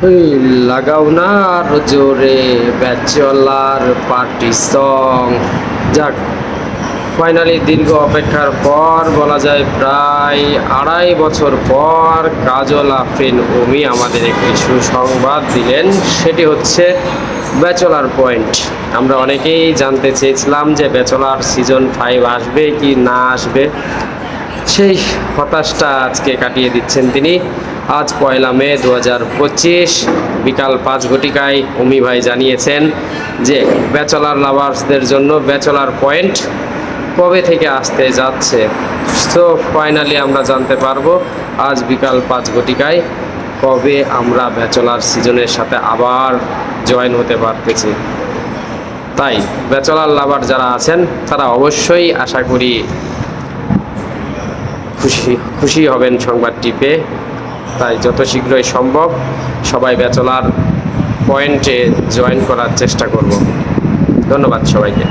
ওই লাগাও না আর জোরে ব্যাচেলার পার্টি সং। যাক, ফাইনালি দীর্ঘ অপেক্ষার পর বলা যায় প্রায় 2.5 বছর পর কাজল আফরিন অমি আমাদের একটি সুসংবাদ দিলেন। সেটি হচ্ছে ব্যাচেলার পয়েন্ট। আমরা অনেকেই জানতে চেয়েছিলাম যে ব্যাচেলার সিজন 5 আসবে কি না আসবে, সেই হতাশটা আজকে কাটিয়ে দিচ্ছেন তিনি। আজ 1 মে 2025 বিকাল 5 ঘটিকায় অমি ভাই জানিয়েছেন যে ব্যাচেলার লাভার্সদের জন্য ব্যাচেলার পয়েন্ট কবে থেকে আসতে যাচ্ছে। তো ফাইনালি আমরা জানতে পারবো আজ বিকাল 5 ঘটিকায় কবে আমরা ব্যাচেলার সিজনের সাথে আবার জয়েন হতে পারতেছি। তাই ব্যাচেলার লাভার যারা আছেন তারা অবশ্যই আশা করি খুশি হবেন সংবাদটি পেয়ে। তাই যত শীঘ্রই সম্ভব সবাই ব্যাচেলার পয়েন্টে জয়েন করার চেষ্টা করব। ধন্যবাদ সবাইকে।